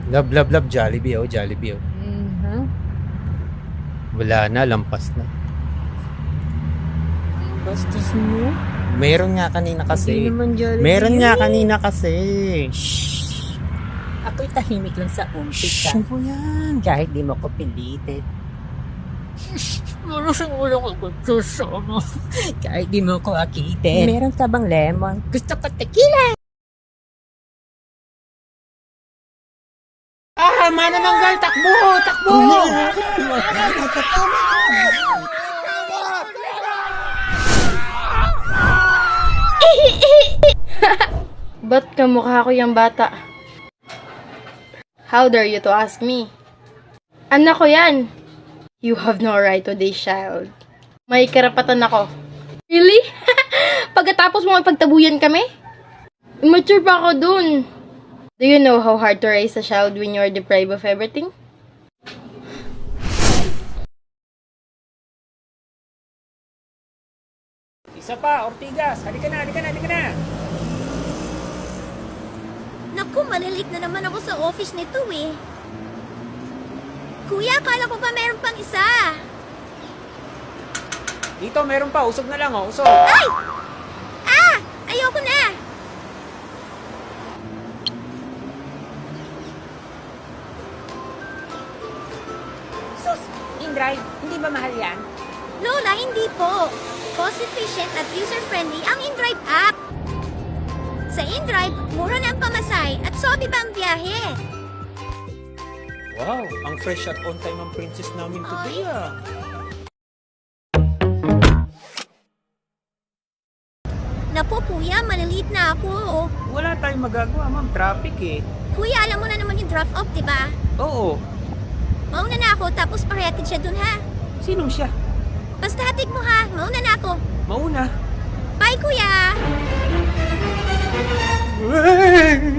Love, love, love. Jollibee, oh. Jollibee, oh. Mhm. Wala na, lampas na. Bastos mo. Meron nga kanina Hindi kasi. naman Jollibee Meron yun nga eh. kanina kasi. Ako'y tahimik lang sa umpisa. Ano po yan? Kahit di mo ko pilitin. Marusang ulo ko gusto. Kahit di mo ko akitin. Meron ka bang lemon? Gusto ko tequila. Ah, manananggal! Takbo! Takbo! Ba't kamukha ko yung bata? How dare you to ask me? Anak ko yan! You have no right to this child. May karapatan ako. Really? Pagkatapos mo ipagtabuyan kami? Immature pa ako dun. Do you know how hard to raise a child when you're deprived of everything? Isa pa, Ortigas. Halika na, halika na, halika na. Naku, malilate na naman ako sa office nito eh. Kuya, akala ko pa meron pang isa. Dito, meron pa. Usog na lang, oh. Usog. Ay! Ah! Ayoko na! Sus, in-drive. Hindi ba mahal yan? Lola, hindi po. Cost efficient at user-friendly ang InDrive app. Sa InDrive, mura na ang pamasay at sobi pa ang biyahe. Wow, ang fresh at on time ang princess namin today, ah. Napo, kuya, malilate na ako. Wala tayong magagawa, ma'am. Traffic, eh. Kuya, alam mo na naman yung drop off, di ba? Oo. Mauna na ako, tapos parehatid siya dun, ha? Sinong siya? Basta hatid mo, ha? Mauna na ako. Mauna. Bye, kuya!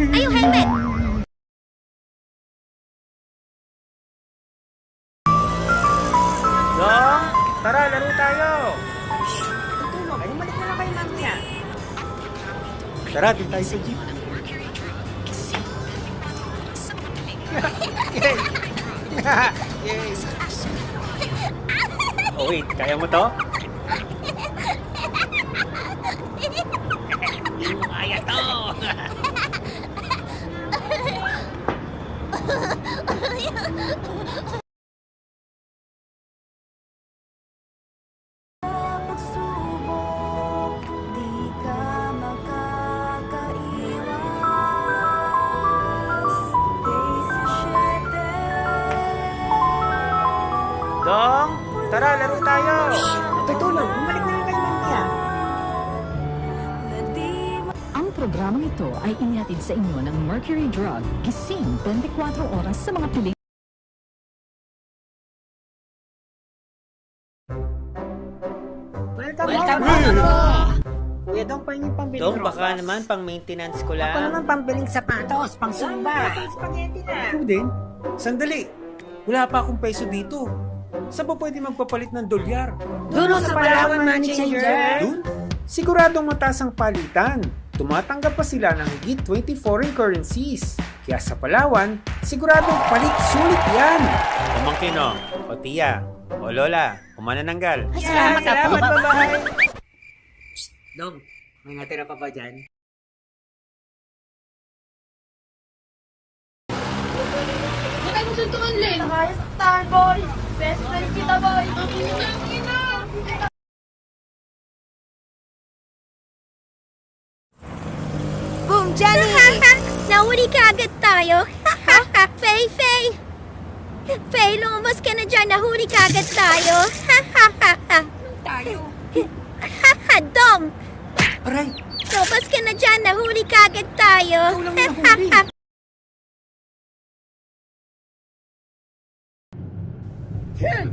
Ay, yung helmet! Dong, tara, laro tayo. Tutulog. Ay, balik na lang kayo mamaya. Tara, din tayo sa jeep. Yay! Oh, wait. Kaya mo to? Kaya to! Pagsubok, di ka makakaiwas. Daisy Shete. Dong, tara, laro tayo! Tutulog. Bumalik na lang kayo mamaya. Ang programang ito ay inihatid sa inyo ng Mercury Drug. Gising 24 oras sa mga piling. Welcome Kuya Dong, pahingin pambiling Dong, groceries. baka naman pang maintenance ko lang. Ako naman pambiling sapatos, pang sumba. Spaghetti na. Ikaw din? Sandali! Wala pa akong peso dito. Saan ba pwede magpapalit ng dolyar? Doon sa Palawan Money Changer. Doon? Siguradong mataas ang palitan. Tumatanggap pa sila ng higit 20 foreign currencies. Kaya sa Palawan, siguradong palit sulit yan. Pamangkin o tiya, o lola, umanananggal. Salamat, Apo. bye-bye. Dong, may natira pa ba dyan? Bakit mo suntukan, Len? Nakayas ang star, boy. Best friend kita, boy. Ang ina. Boom, Johnny! Nahuli ka agad tayo. Faye, Faye! Faye, lumabas ka na dyan. Nahuli ka agad tayo. Tayo. Dom! Aray, Lumabas ka na dyan. Nahuli ka agad tayo. ikaw lang nahuli.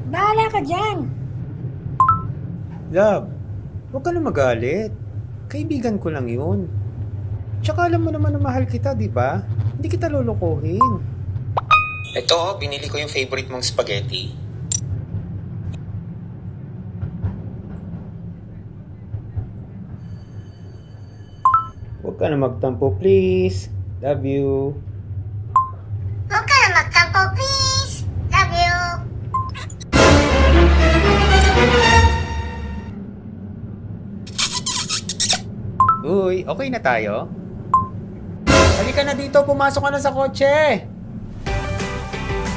Bahala ka dyan. Love, huwag ka na magalit. Kaibigan ko lang yun. Tsaka alam mo naman na mahal kita, di ba? Hindi kita lulukuhin. Ito, binili ko yung favorite mong spaghetti. Huwag ka na magtampo, please. Love you. Huwag ka Feifei, okay na tayo? Halika na dito, pumasok ka na sa kotse!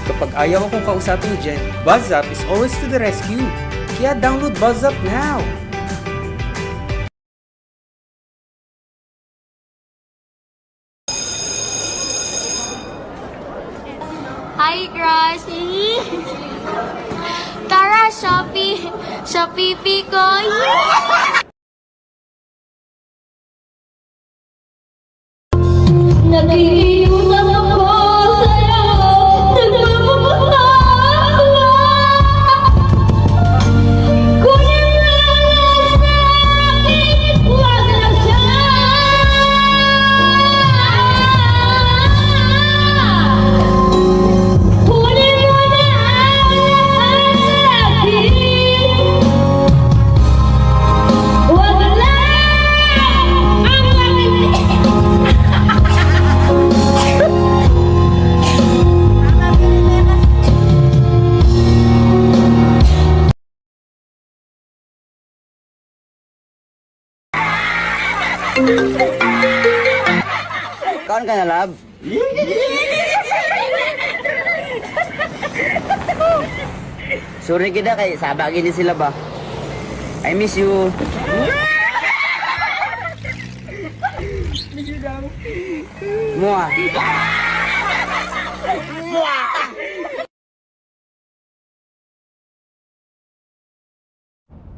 Kapag ayaw akong kausapin ni Jen, BuzzUp is always to the rescue. Kaya download BuzzUp now! Hi, crush! Tara, Shopee! Shopee ko! Nag-iiusap ako sa'yo, nagmamapagta ako. Kunin mo lang sa akin, huwag lang siya. Kunin mo na ang lahat sa akin. Huwag lang ang aking... Kaon ka na, love? Sorry kita kay sabagin ni sila ba? I miss you. Mua.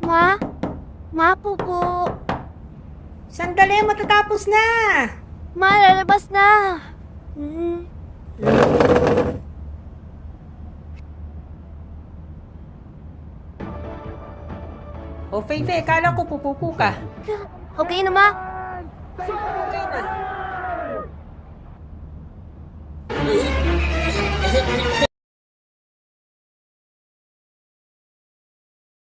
Ma? Ma, pupo. Sandali, matatapos na! Ma, lalabas na. O, Feifei, kala ko pupupo ka. Okay na, Ma? Okay na.